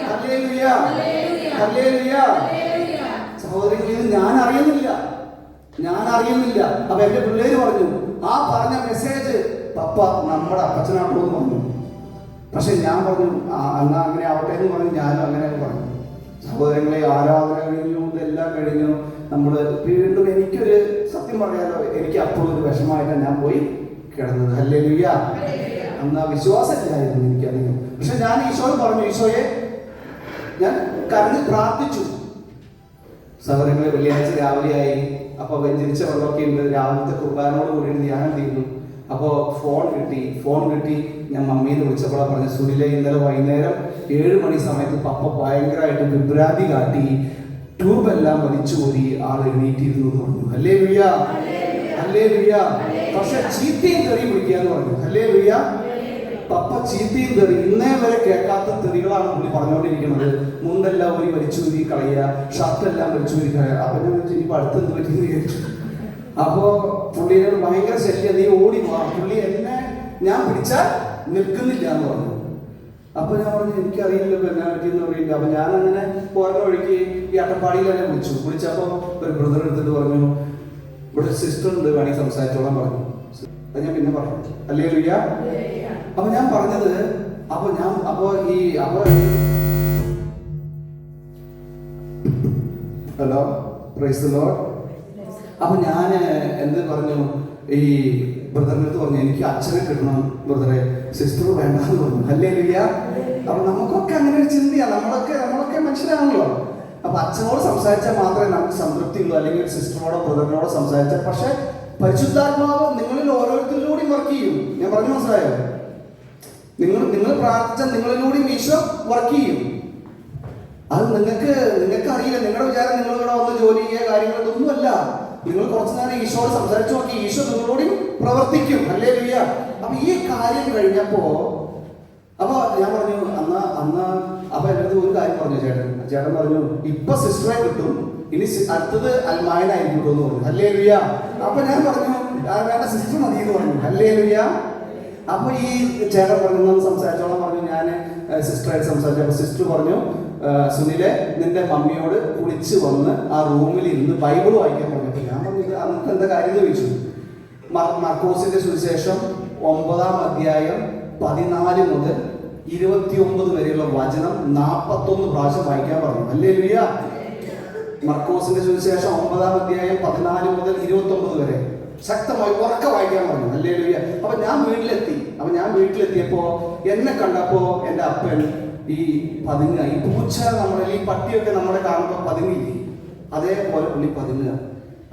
Hallelujah, hallelujah. സഹോദരങ്ങളെ, ഇത് ഞാൻ അറിയുന്നില്ല. അപ്പൊ എന്റെ പിള്ളേര് പറഞ്ഞു, ആ പറഞ്ഞ മെസ്സേജ് പപ്പ നമ്മുടെ അപ്പച്ചനാട്ടോ എന്ന് പറഞ്ഞു. പക്ഷെ ഞാൻ പറഞ്ഞു എന്നാ അങ്ങനെ ആവട്ടെ എന്ന് പറഞ്ഞു. ഞാനും അങ്ങനെ പറഞ്ഞു. സഹോദരങ്ങളെ, ആരാധന കഴിഞ്ഞു, ഇതെല്ലാം കഴിഞ്ഞു. നമ്മള് വീണ്ടും എനിക്കൊരു സത്യം പറയാലോ, എനിക്ക് അപ്പോഴും ഒരു വിഷമമായിട്ടാണ് ഞാൻ പോയി കിടന്നത്. ഹല്ലേലൂയ. അന്ന് ആ വിശ്വാസത്തിലായിരുന്നു എനിക്കധികം. പക്ഷെ ഞാൻ ഈശോയോട് പറഞ്ഞു, ഈശോയെ ഞാൻ കരഞ്ഞ് പ്രാർത്ഥിച്ചു. സഹോദരങ്ങളെ, വെള്ളിയാഴ്ച രാവിലെയായി. അപ്പൊ വെഞ്ചരിച്ച വെള്ളമൊക്കെ ഉണ്ട്. രാവിലത്തെ കുർബാനോട് കൂടി ധ്യാനം തീർന്നു. അപ്പോൾ ഫോൺ കിട്ടി. ഞാൻ മമ്മീന്ന് വിളിച്ചപ്പോഴാണ് പറഞ്ഞ, സുനിലെ ഇന്നലെ വൈകുന്നേരം 7 മണി സമയത്ത് പപ്പ ഭയങ്കരമായിട്ട് വിഭ്രാന്തി കാട്ടി, ട്യൂബെല്ലാം വലിച്ചുകൂടി ആൾ എണീറ്റിരുന്നു എന്ന് പറഞ്ഞു. Hallelujah, hallelujah. പക്ഷെ ചീത്തയും തെറി പിടിക്കാന്ന് പറഞ്ഞു. ഹല്ലേലൂയ. പപ്പ ചീത്തയും തെറി ഇന്നേ വരെ കേൾക്കാത്ത തെറികളാണ് പുള്ളി പറഞ്ഞുകൊണ്ടിരിക്കുന്നത്. മുണ്ടെല്ലാം ഒരു വലിച്ചൂരി കളയുക, ഷർട്ടെല്ലാം വലിച്ചൂരി കളയുക. അപ്പൊ ഞാൻ ഇനിയിപ്പോ അടുത്തെന്ത് പറ്റിയെന്ന് വിചാരിച്ചു. അപ്പോ പുള്ളിയോട് ഭയങ്കര ശല്യം, നീ ഓടി പോവാ. പുള്ളി എന്നെ ഞാൻ പിടിച്ചാൽ നിൽക്കുന്നില്ല എന്ന് പറഞ്ഞു. അപ്പൊ ഞാൻ പറഞ്ഞു, എനിക്കറിയില്ലല്ലോ ഇപ്പൊ എന്നാ പറ്റിയെന്ന് അറിയില്ല. അപ്പൊ ഞാൻ അങ്ങനെ പോയ വഴിക്ക് ഈ അട്ടപ്പാടിയിൽ തന്നെ വിളിച്ചപ്പോ ഒരു ബ്രദർ എടുത്തിട്ട് പറഞ്ഞു, ഇവിടെ സിസ്റ്റർ ഉണ്ട്, വേണമെങ്കിൽ സംസാരിച്ചോളാൻ പറഞ്ഞു. അത് ഞാൻ പിന്നെ പറഞ്ഞു. ഹല്ലേലൂയ. അപ്പൊ ഞാൻ പറഞ്ഞത്, ഹലോ, പ്രൈസ് ദി ലോർഡ്. അപ്പൊ ഞാൻ എന്ത് പറഞ്ഞു, ഈ ബ്രദറിനടുത്ത് പറഞ്ഞു, എനിക്ക് അച്ഛനെ കിട്ടണം ബ്രദറെ, സിസ്റ്റർ വേണ്ടെന്ന് പറഞ്ഞു. ഹല്ലേലൂയ. അപ്പൊ നമുക്കൊക്കെ അങ്ങനെ ഒരു ചിന്തയാണ്. നമ്മളൊക്കെ മനുഷ്യരാണല്ലോ. അപ്പൊ അച്ഛനോട് സംസാരിച്ചാൽ മാത്രമേ നമുക്ക് സംതൃപ്തി ഉള്ളൂ, അല്ലെങ്കിൽ സിസ്റ്ററിനോടോ ബ്രദറിനോടോ സംസാരിച്ചാൽ. പക്ഷെ പരിശുദ്ധാത്മാവ് നിങ്ങളിൽ ഓരോരുത്തരിലൂടെയും വർക്ക് ചെയ്യും. ഞാൻ പറഞ്ഞു, മനസ്സിലായോ? നിങ്ങൾ പ്രാർത്ഥിച്ചാൽ നിങ്ങളിലൂടെയും ഈശോ വർക്ക് ചെയ്യും. അത് നിങ്ങൾക്ക് അറിയില്ല. നിങ്ങളുടെ വിചാരം നിങ്ങളിവിടെ വന്ന് ജോലി ചെയ്യുക കാര്യങ്ങളൊന്നുമല്ല. നിങ്ങൾ കുറച്ചു നേരം ഈശോയോട് സംസാരിച്ചു നോക്കി, ഈശോ നിങ്ങളോടും പ്രവർത്തിക്കും. ഹല്ലേലൂയ. അപ്പൊ ഈ കാര്യം കഴിഞ്ഞപ്പോ അപ്പൊ ഞാൻ പറഞ്ഞു, അപ്പൊ എൻ്റെ അടുത്ത് ഒരു കാര്യം പറഞ്ഞു ചേട്ടൻ പറഞ്ഞു, ഇപ്പൊ സിസ്റ്ററെ കിട്ടും, ഇനി അടുത്തത് അൽമായനായിരിക്കും എന്ന് പറഞ്ഞു. ഹല്ലേലൂയ. അപ്പൊ ഞാൻ പറഞ്ഞു, വേണ്ട, സിസ്റ്റർ മതി എന്ന് പറഞ്ഞു. ഹല്ലേലൂയ. അപ്പൊ ഈ ചേട്ടൻ പറഞ്ഞു, സംസാരിച്ചോളാം പറഞ്ഞു. ഞാൻ സിസ്റ്ററായിട്ട് സംസാരിച്ചു. അപ്പൊ സിസ്റ്റർ പറഞ്ഞു, സുനിലെ, നിന്റെ മമ്മിയോട് കുളിച്ച് വന്ന് ആ റൂമിൽ ഇരുന്ന് ബൈബിൾ വായിക്കാൻ പറഞ്ഞു. ഞാൻ പറഞ്ഞു, അന്നത്തെ എന്താ കാര്യം എന്ന് ചോദിച്ചു. മർക്കോസിന്റെ സുവിശേഷം 9-ാം അധ്യായം 14 മുതൽ 29 വരെയുള്ള വചനം 41 പ്രാവശ്യം വായിക്കാൻ പറഞ്ഞു. ഹല്ലേലൂയ. മർക്കോസിന്റെ സുവിശേഷം 9-ാം അധ്യായം 14 മുതൽ 29 വരെ ശക്തമായി ഉറക്കെ വായിക്കാൻ പറഞ്ഞു. ഹല്ലേലൂയ. അപ്പൊ ഞാൻ വീട്ടിലെത്തിയപ്പോ എന്നെ കണ്ടപ്പോ എൻ്റെ അപ്പൻ ഈ പതുങ്ങുക, ഈ പൂച്ച നമ്മളെ, ഈ പട്ടിയൊക്കെ നമ്മളെ കാണുമ്പോൾ പതുങ്ങില്ലേ, അതേപോലെ പുള്ളി പതുങ്ങുക.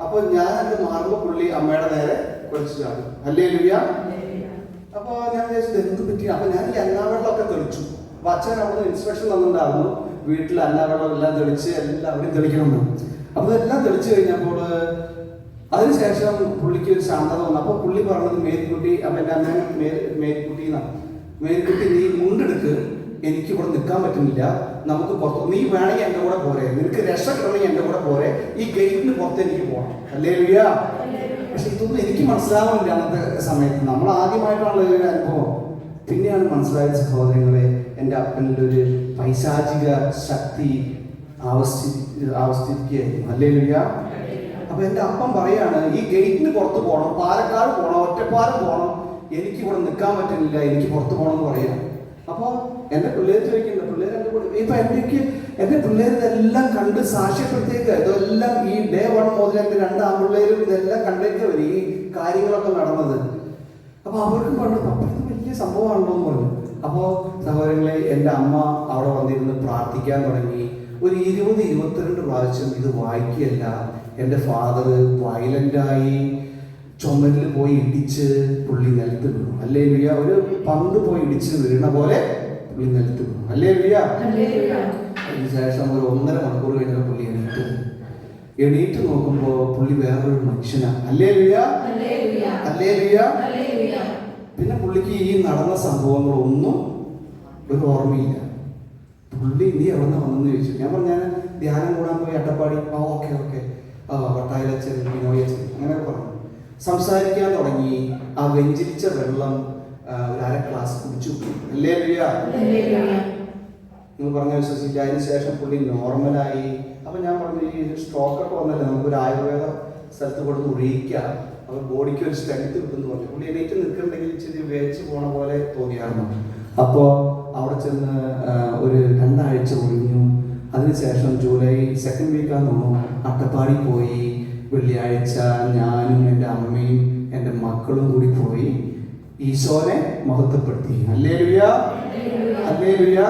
അപ്പൊ ഞാൻ അത് മാറുമ്പോ പുള്ളി അമ്മയുടെ നേരെ കുറിച്ച് ചാടും. ഹല്ലേലൂയ. അപ്പൊ ഞാൻ വിചാരിച്ചത് എന്ത് പറ്റി. അപ്പൊ ഞാൻ ഈ അന്നാവെള്ളമൊക്കെ തെളിച്ചു. അപ്പൊ അച്ഛൻ അവിടെ ഇൻസ്ട്രക്ഷൻ തന്നിട്ടുണ്ടായിരുന്നു, വീട്ടിൽ അന്നാവെള്ളം എല്ലാം തെളിച്ച് എല്ലാവരും തെളിക്കണമെന്ന്. അപ്പൊ ഇതെല്ലാം തെളിച്ചു കഴിഞ്ഞപ്പോൾ അതിനുശേഷം പുള്ളിക്ക് ഒരു ശാന്തത വന്നു. അപ്പൊ പുള്ളി പറഞ്ഞത്, മേരിക്കുട്ടി, അപ്പൊ എൻ്റെ അമ്മ മേരിക്കുട്ടി എന്നാണ്. മേരിക്കുട്ടി, നീ മുണ്ടെടുക്ക്, എനിക്ക് ഇവിടെ നിൽക്കാൻ പറ്റുന്നില്ല, നമുക്ക് പുറത്ത്, നീ വേണമെങ്കിൽ എൻ്റെ കൂടെ പോരെ, നിനക്ക് രക്ഷ കിട്ടണമെങ്കിൽ എൻ്റെ കൂടെ പോരെ, ഈ ഗേറ്റിന് പുറത്ത് എനിക്ക് പോകണം. ഹല്ലേലൂയ. പക്ഷെ ഇതൊന്നും എനിക്ക് മനസ്സിലാവുന്നില്ല അന്നത്തെ സമയത്ത്. നമ്മൾ ആദ്യമായിട്ടാണല്ലോ ഒരു അനുഭവം. പിന്നെയാണ് മനസ്സിലായത് സഹോദരങ്ങളെ, എൻ്റെ അപ്പനിൽ ഒരു പൈശാചിക ശക്തി ആവസ്ഥിക്കുകയായിരുന്നു. ഹല്ലേലൂയ. അപ്പൊ എൻ്റെ അപ്പം പറയാണ്, ഈ ഗേറ്റിന് പുറത്ത് പോകണം, പാലക്കാട് പോകണം, ഒറ്റപ്പാലം പോകണം, എനിക്ക് ഇവിടെ നിൽക്കാൻ പറ്റുന്നില്ല, എനിക്ക് പുറത്ത് പോകണം എന്ന് പറയാം. അപ്പൊ എന്റെ പിള്ളേർ ചോദിക്കുന്നുണ്ട്, പിള്ളേർ എന്റെ കൂടെ ഇപ്പൊ എന്റെ പിള്ളേർ ഇതെല്ലാം കണ്ട് സാക്ഷ്യപ്പെടുത്തേക്ക്, ഇതെല്ലാം ഈ ഡേ 1 മുതൽ എന്റെ 2 ആൺപിള്ളേരും ഇതെല്ലാം കണ്ടേക്ക് വരും ഈ കാര്യങ്ങളൊക്കെ നടന്നത്. അപ്പൊ അവർക്കും പറഞ്ഞു, പപ്പ ഇത് വലിയ സംഭവമാണല്ലോ എന്ന് പറഞ്ഞു. അപ്പോ സഹോദരങ്ങളെ, എൻ്റെ അമ്മ അവിടെ വന്നിരുന്ന് പ്രാർത്ഥിക്കാൻ തുടങ്ങി. ഒരു 20-22 പ്രാവശ്യം ഇത് വായിക്കുകയല്ല, എൻ്റെ ഫാദർ വയലന്റായി ചുമരിൽ പോയി ഇടിച്ച് പുള്ളി നിലത്ത് വീണു. ഹല്ലേലൂയ. ഒരു പന്ത് പോയി ഇടിച്ച് വീണ പോലെ പുള്ളി നിലത്ത് വീണു. ഹല്ലേലൂയ. അതിനുശേഷം ഒരു 1.5 മണിക്കൂർ കഴിഞ്ഞ പുള്ളി എണീറ്റ് നോക്കുമ്പോ പുള്ളി വേറൊരു മനുഷ്യനാണ്. ഹല്ലേലൂയ. ഹല്ലേലൂയ. പിന്നെ പുള്ളിക്ക് ഈ നടന്ന സംഭവങ്ങളൊന്നും ഒരു ഓർമ്മയില്ല. പുള്ളി നീ എവിടെ വന്നെന്ന് ചോദിച്ചു. ഞാൻ പറഞ്ഞു, ഞാൻ ധ്യാനം കൂടാൻ പോയി അട്ടപ്പാടി. ഓക്കെ വട്ടായിലച്ചൻ, വിനോയച്ചൻ, അങ്ങനെയൊക്കെ പറഞ്ഞു. സംസാരിക്കാൻ തുടങ്ങി. ആ വെഞ്ചരിച്ച വെള്ളം ഒരു 1/2 ഗ്ലാസ് കുടിച്ചു. ഹല്ലേലൂയ. നിങ്ങൾ പറഞ്ഞ വിശ്വസിക്കുക. അതിന് ശേഷം പുള്ളി നോർമലായി. അപ്പം ഞാൻ പറഞ്ഞു ഈ സ്ട്രോക്കൊക്കെ വന്നല്ലേ നമുക്കൊരു ആയുർവേദ സ്ഥലത്ത് കൊടുത്ത് ഒഴിയിക്കാം, അപ്പോൾ ബോഡിക്ക് ഒരു സ്ട്രെങ്ത് കിട്ടുമെന്ന് പറഞ്ഞു. പുള്ളി എനിക്ക് നിൽക്കുന്നുണ്ടെങ്കിൽ ഇച്ചിരി വേച്ച് പോണ പോലെ തോന്നിയായിരുന്നു. അപ്പോൾ അവിടെ ചെന്ന് ഒരു 2 ആഴ്ച ഒഴിഞ്ഞു. അതിനുശേഷം ജൂലൈ 2nd വീക്കാന്ന് തോന്നുന്നു അട്ടപ്പാടി പോയി. വെള്ളിയാഴ്ച ഞാനും എൻ്റെ അമ്മയും എൻ്റെ മക്കളും കൂടി പോയി ഈശോനെ മഹത്വപ്പെടുത്തി. Hallelujah, hallelujah.